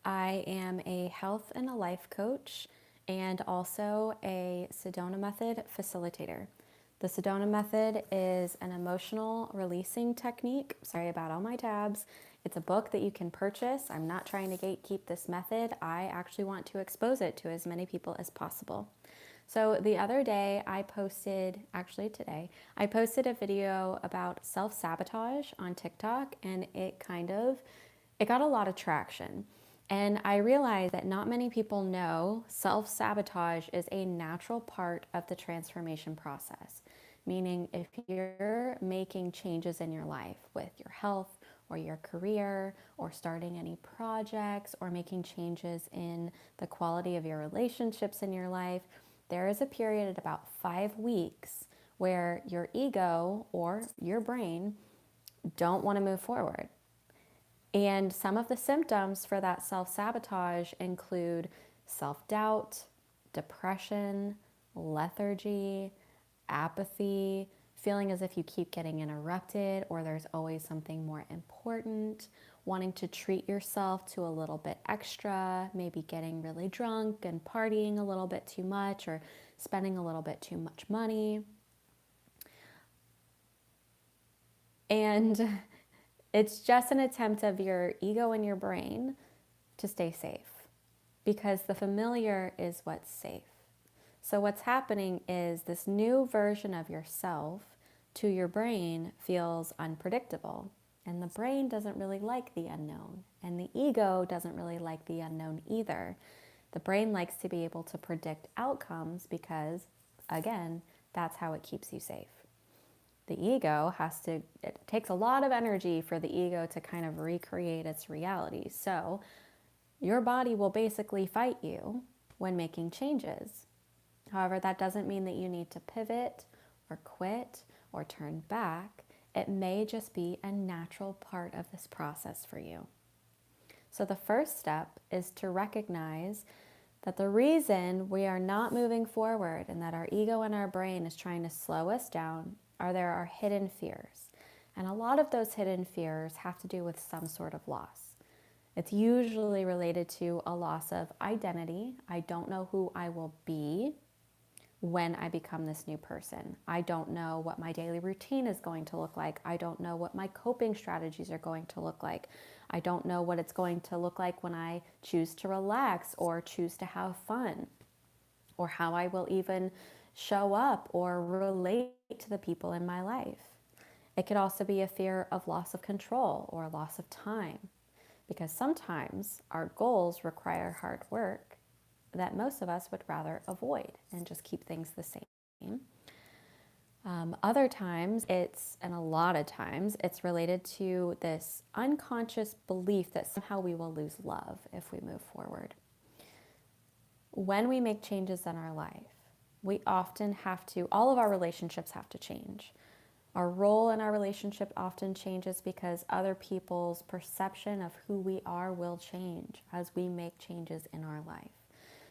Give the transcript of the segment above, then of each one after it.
I am a health and a life coach and also a Sedona method facilitator. The Sedona method is an emotional releasing technique. Sorry about all my tabs. It's a book that you can purchase. I'm not trying to gatekeep this method. I actually want to expose it to as many people as possible. So the other day actually today, I posted a video about self-sabotage on TikTok, and it got a lot of traction. And I realized that not many people know self-sabotage is a natural part of the transformation process. Meaning, if you're making changes in your life with your health or your career or starting any projects or making changes in the quality of your relationships in your life, there is a period at about 5 weeks where your ego or your brain don't want to move forward. And some of the symptoms for that self-sabotage include self-doubt, depression, lethargy, apathy, feeling as if you keep getting interrupted or there's always something more important, wanting to treat yourself to a little bit extra, maybe getting really drunk and partying a little bit too much or spending a little bit too much money. And it's just an attempt of your ego and your brain to stay safe because the familiar is what's safe. So what's happening is this new version of yourself to your brain feels unpredictable. And the brain doesn't really like the unknown. And the ego doesn't really like the unknown either. The brain likes to be able to predict outcomes because, again, that's how it keeps you safe. It takes a lot of energy for the ego to kind of recreate its reality. So your body will basically fight you when making changes. However, that doesn't mean that you need to pivot or quit or turn back. It may just be a natural part of this process for you. So the first step is to recognize that the reason we are not moving forward and that our ego and our brain is trying to slow us down there are hidden fears. And a lot of those hidden fears have to do with some sort of loss. It's usually related to a loss of identity. I don't know who I will be when I become this new person. I don't know what my daily routine is going to look like. I don't know what my coping strategies are going to look like. I don't know what it's going to look like when I choose to relax or choose to have fun, or how I will even show up or relate to the people in my life. It could also be a fear of loss of control or a loss of time, because sometimes our goals require hard work that most of us would rather avoid and just keep things the same. Other times and a lot of times, it's related to this unconscious belief that somehow we will lose love if we move forward. When we make changes in our life, we often all of our relationships have to change. Our role in our relationship often changes because other people's perception of who we are will change as we make changes in our life.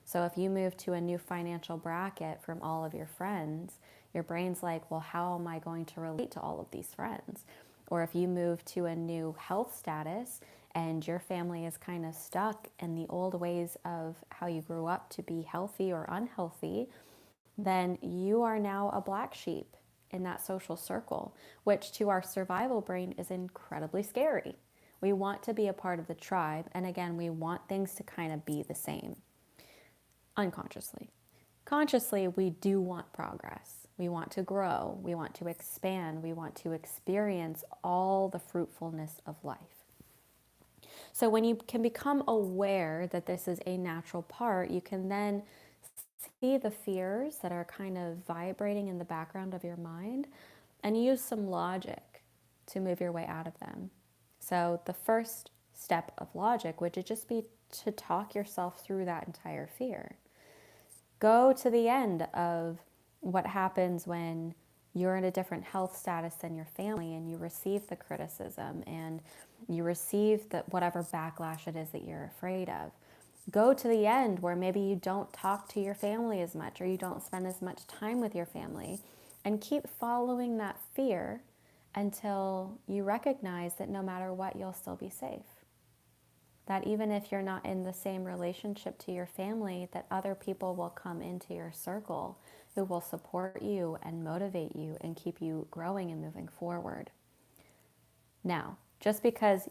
So if you move to a new financial bracket from all of your friends, your brain's like, well, how am I going to relate to all of these friends? Or if you move to a new health status and your family is kind of stuck in the old ways of how you grew up to be healthy or unhealthy, then you are now a black sheep in that social circle, which to our survival brain is incredibly scary. We want to be a part of the tribe, and again, we want things to kind of be the same unconsciously. Consciously, we do want progress. We want to grow. We want to expand. We want to experience all the fruitfulness of life. So when you can become aware that this is a natural part, you can then see the fears that are kind of vibrating in the background of your mind and use some logic to move your way out of them. So the first step of logic would just be to talk yourself through that entire fear. Go to the end of what happens when you're in a different health status than your family and you receive the criticism and you receive whatever backlash it is that you're afraid of. Go to the end where maybe you don't talk to your family as much or you don't spend as much time with your family, and keep following that fear until you recognize that no matter what, you'll still be safe. That even if you're not in the same relationship to your family, that other people will come into your circle who will support you and motivate you and keep you growing and moving forward. Now, just because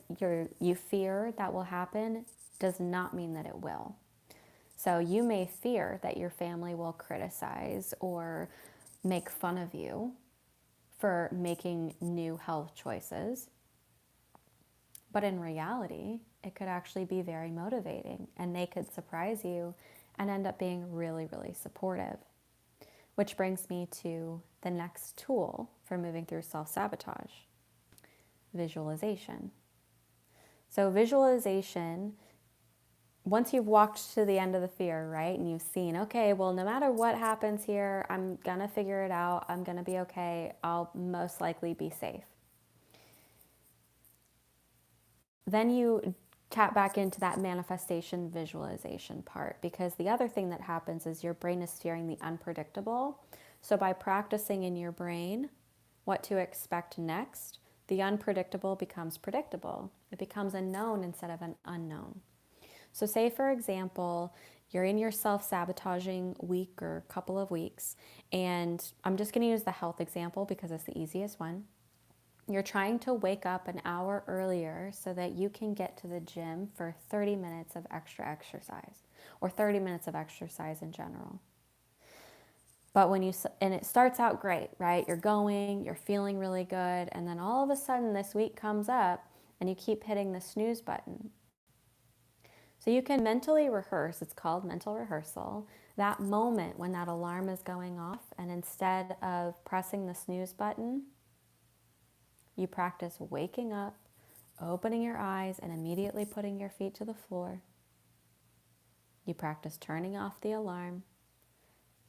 you fear that will happen does not mean that it will. So you may fear that your family will criticize or make fun of you for making new health choices. But in reality, it could actually be very motivating, and they could surprise you and end up being really, really supportive. Which brings me to the next tool for moving through self-sabotage: visualization. So visualization, once you've walked to the end of the fear, right, and you've seen, okay, well, no matter what happens here, I'm gonna figure it out, I'm gonna be okay, I'll most likely be safe. Then you tap back into that manifestation visualization part, because the other thing that happens is your brain is fearing the unpredictable. So by practicing in your brain what to expect next, the unpredictable becomes predictable. It becomes a known instead of an unknown. So say, for example, you're in your self-sabotaging week or couple of weeks, and I'm just going to use the health example because it's the easiest one. You're trying to wake up an hour earlier so that you can get to the gym for 30 minutes of extra exercise, or 30 minutes of exercise in general. But and it starts out great, right? You're going, you're feeling really good, and then all of a sudden this week comes up and you keep hitting the snooze button. So you can mentally rehearse, it's called mental rehearsal, that moment when that alarm is going off, and instead of pressing the snooze button, you practice waking up, opening your eyes, and immediately putting your feet to the floor. You practice turning off the alarm,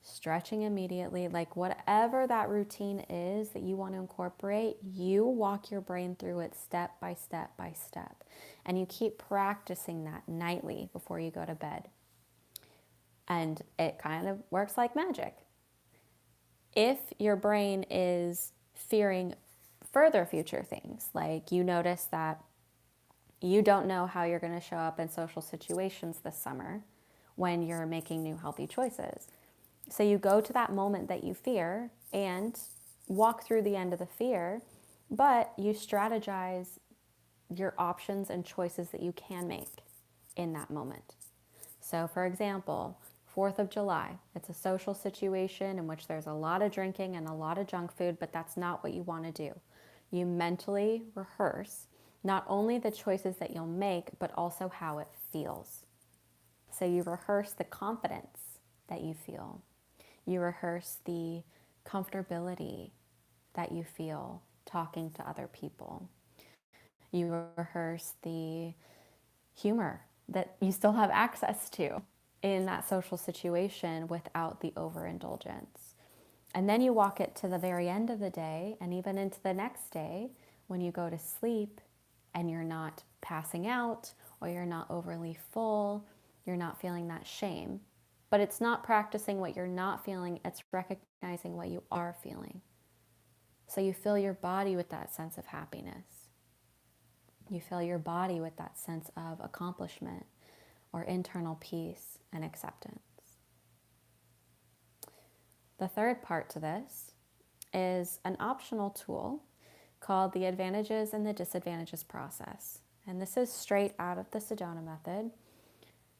stretching immediately, like whatever that routine is that you want to incorporate, you walk your brain through it step by step by step. And you keep practicing that nightly before you go to bed. And it kind of works like magic. If your brain is fearing further future things, like you notice that you don't know how you're going to show up in social situations this summer when you're making new healthy choices. So you go to that moment that you fear and walk through the end of the fear, but you strategize your options and choices that you can make in that moment. So for example, 4th of July, it's a social situation in which there's a lot of drinking and a lot of junk food, but that's not what you want to do. You mentally rehearse not only the choices that you'll make, but also how it feels. So you rehearse the confidence that you feel. You rehearse the comfortability that you feel talking to other people. You rehearse the humor that you still have access to in that social situation without the overindulgence. And then you walk it to the very end of the day and even into the next day when you go to sleep and you're not passing out or you're not overly full, you're not feeling that shame. But it's not practicing what you're not feeling, it's recognizing what you are feeling. So you fill your body with that sense of happiness. You fill your body with that sense of accomplishment or internal peace and acceptance. The third part to this is an optional tool called the advantages and the disadvantages process. And this is straight out of the Sedona method.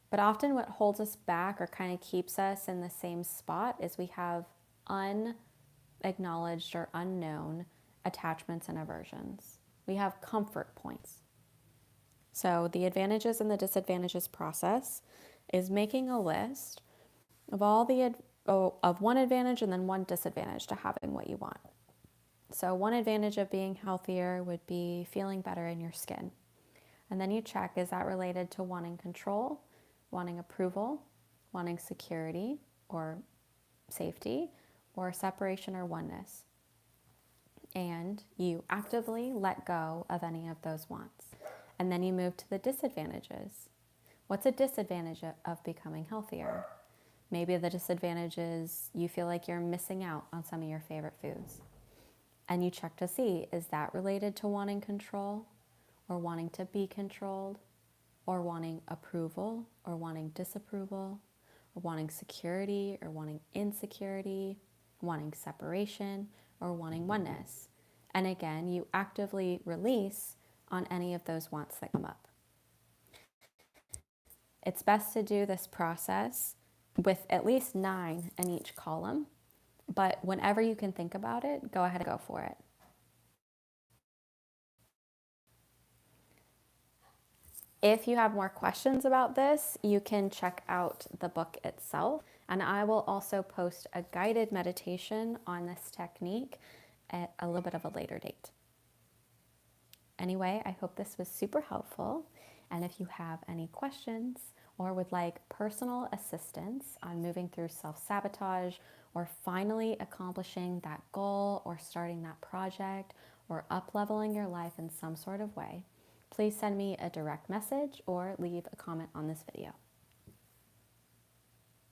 But often what holds us back or kind of keeps us in the same spot is we have unacknowledged or unknown attachments and aversions. We have comfort points. So the advantages and the disadvantages process is making a list of of one advantage and then one disadvantage to having what you want. So one advantage of being healthier would be feeling better in your skin. And then you check, is that related to wanting control, wanting approval, wanting security or safety, or separation or oneness? And you actively let go of any of those wants. And then you move to the disadvantages. What's a disadvantage of becoming healthier? Maybe the disadvantage is you feel like you're missing out on some of your favorite foods. And you check to see, is that related to wanting control or wanting to be controlled? or wanting approval, or wanting disapproval, or wanting security, or wanting insecurity, wanting separation, or wanting oneness. And again, you actively release on any of those wants that come up. It's best to do this process with at least 9 in each column, but whenever you can think about it, go ahead and go for it. If you have more questions about this, you can check out the book itself, and I will also post a guided meditation on this technique at a little bit of a later date. Anyway, I hope this was super helpful, and if you have any questions or would like personal assistance on moving through self-sabotage or finally accomplishing that goal or starting that project or up-leveling your life in some sort of way, please send me a direct message or leave a comment on this video.